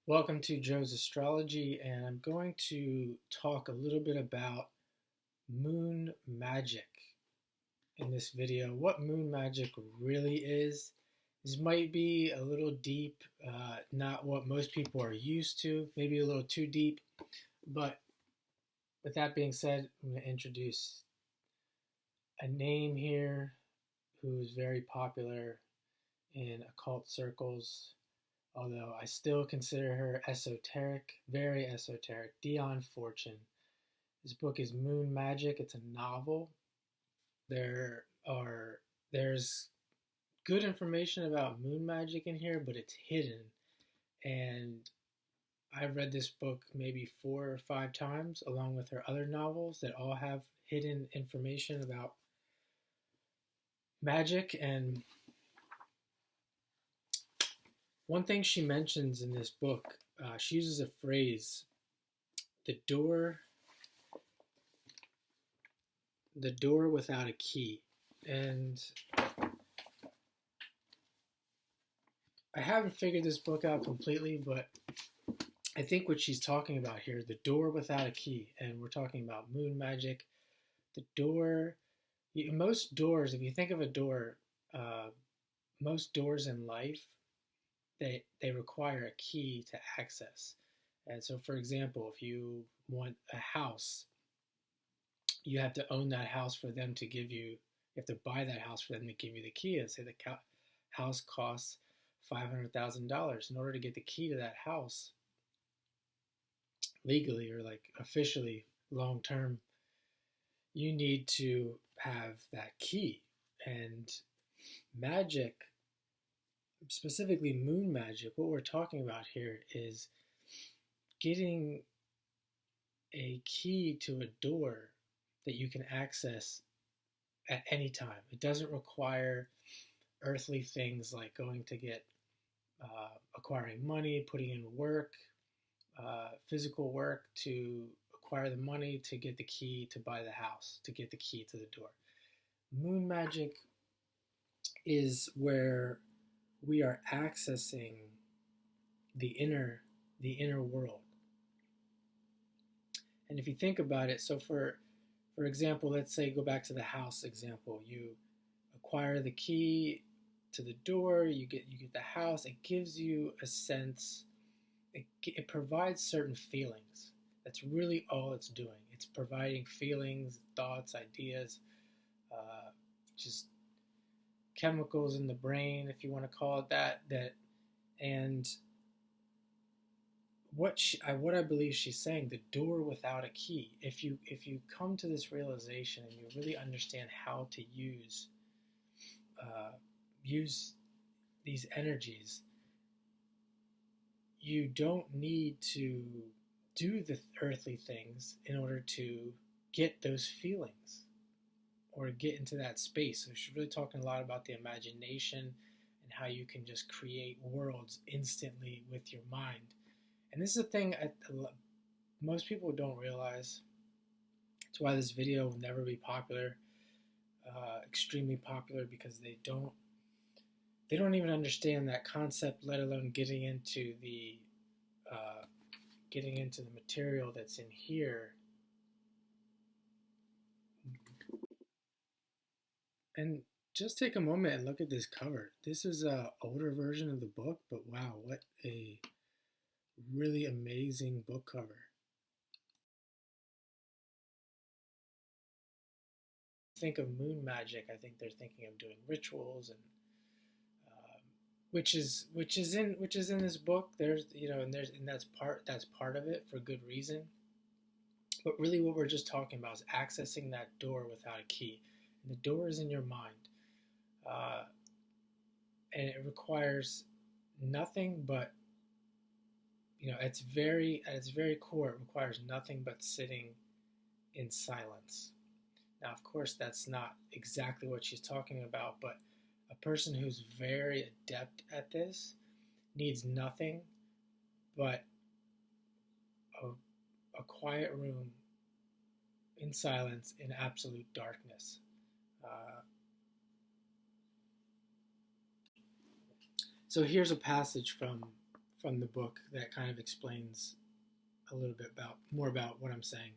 Welcome to Joe's Astrology, and I'm going to talk a little bit about moon magic in this video. What moon magic really is. This might be a little deep, not what most people are used to, maybe a little too deep, but with that being said, I'm going to introduce a name here who is very popular in occult circles, although I still consider her esoteric, very esoteric. Dion Fortune. This book is Moon Magic. It's a novel. There are there's good information about moon magic in here, but it's hidden. And I've read this book maybe 4 or 5 times, along with her other novels that all have hidden information about magic. And one thing she mentions in this book, she uses a phrase, the door without a key. And I haven't figured this book out completely, but I think what she's talking about here, the door without a key, and we're talking about moon magic. The door, most doors, if you think of a door, most doors in life, they require a key to access. And so, for example, if you want a house, you have to own that house for them to give you. You have to buy that house for them to give you the key. And say the house costs $500,000. In order to get the key to that house legally or like officially long term, you need to have that key. And magic, specifically moon magic, what we're talking about here is getting a key to a door that you can access at any time. It doesn't require earthly things like going to get acquiring money, putting in work, physical work to acquire the money to get the key to buy the house, to get the key to the door. Moon magic is where we are accessing the inner world. And if you think about it, so for example, let's say go back to the house example. You acquire the key to the door, you get the house. It gives you a sense. It provides certain feelings. That's really all it's doing. It's providing feelings, thoughts, ideas, just chemicals in the brain, if you want to call it that. And what I believe she's saying, the door without a key. If you come to this realization and you really understand how to use these energies, you don't need to do the earthly things in order to get those feelings or get into that space. So she's really talking a lot about the imagination and how you can just create worlds instantly with your mind. And this is a thing most people don't realize. That's why this video will never be popular, extremely popular, because they don't even understand that concept, let alone getting into the material that's in here. And just take a moment and look at this cover. This is an older version of the book, but wow, what a really amazing book cover. Think of moon magic, I think they're thinking of doing rituals, and which is in this book. There's and that's part of it for good reason. But really, what we're just talking about is accessing that door without a key. And the door is in your mind, and it requires nothing but, at its very core, it requires nothing but sitting in silence. Now, of course, that's not exactly what she's talking about, but a person who's very adept at this needs nothing but a quiet room in silence, in absolute darkness. So here's a passage from the book that kind of explains a little bit more about what I'm saying.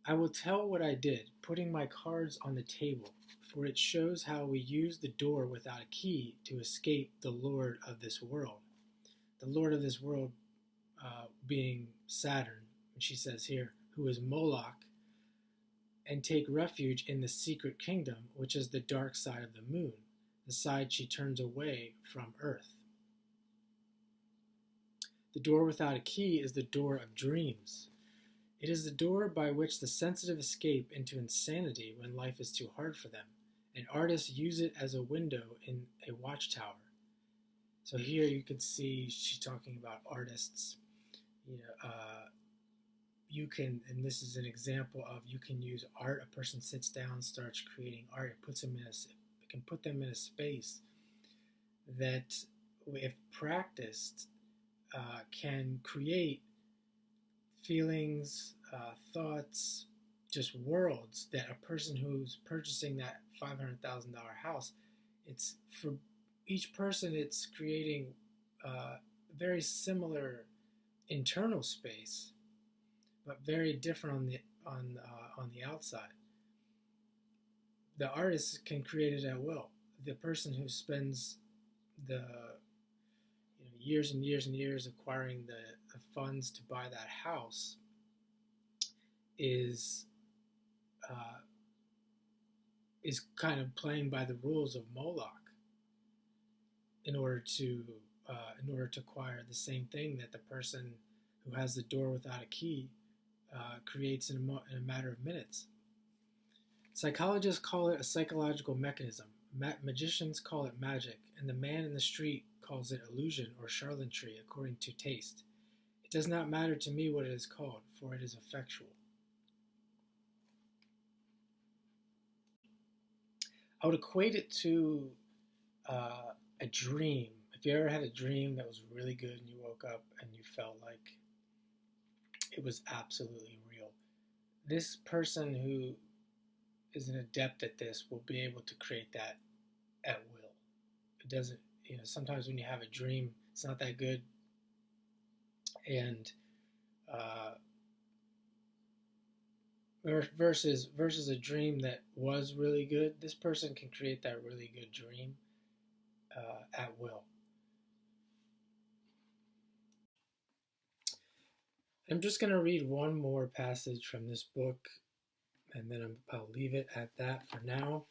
I will tell what I did, putting my cards on the table, for it shows how we use the door without a key to escape the Lord of this world. The Lord of this world being Saturn, and she says here, who is Moloch, and take refuge in the secret kingdom, which is the dark side of the moon, the side she turns away from Earth. The door without a key is the door of dreams. It is the door by which the sensitive escape into insanity when life is too hard for them, and artists use it as a window in a watchtower. So here you can see she's talking about artists. You can, and this is an example of, you can use art. A person sits down, starts creating art. It can put them in a space that, if practiced, can create feelings, thoughts, just worlds that a person who's purchasing that $500,000 house, it's for each person, it's creating a very similar internal space, but very different on the outside. The artist can create it at will. The person who spends the years and years and years acquiring the funds to buy that house is kind of playing by the rules of Moloch in order to acquire the same thing that the person who has the door without a key creates in a matter of minutes. Psychologists call it a psychological mechanism. Magicians call it magic, and the man in the street calls it illusion or charlatanry according to taste. It does not matter to me what it is called, for it is effectual. I would equate it to a dream. If you ever had a dream that was really good and you woke up and you felt like it was absolutely real, this person who is an adept at this will be able to create that at will. It doesn't, sometimes when you have a dream, it's not that good, and versus a dream that was really good, this person can create that really good dream at will. I'm just going to read one more passage from this book, and then I'll leave it at that for now.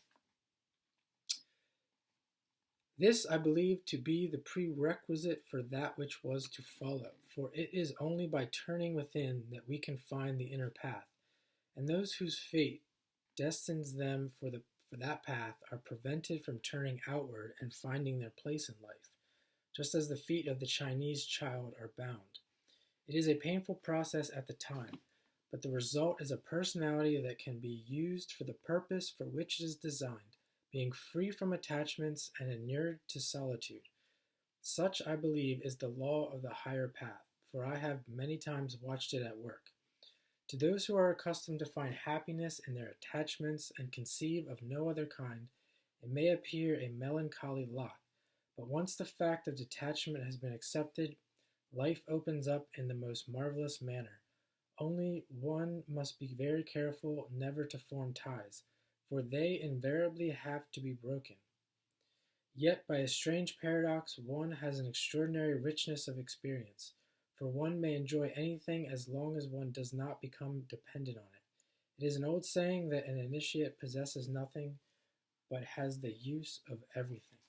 This I believe to be the prerequisite for that which was to follow, for it is only by turning within that we can find the inner path, and those whose fate destines them for that path are prevented from turning outward and finding their place in life, just as the feet of the Chinese child are bound. It is a painful process at the time, but the result is a personality that can be used for the purpose for which it is designed, being free from attachments and inured to solitude. Such, I believe, is the law of the higher path, for I have many times watched it at work. To those who are accustomed to find happiness in their attachments and conceive of no other kind, it may appear a melancholy lot, but once the fact of detachment has been accepted, life opens up in the most marvelous manner. Only one must be very careful never to form ties, for they invariably have to be broken. Yet, by a strange paradox, one has an extraordinary richness of experience, for one may enjoy anything as long as one does not become dependent on it. It is an old saying that an initiate possesses nothing, but has the use of everything.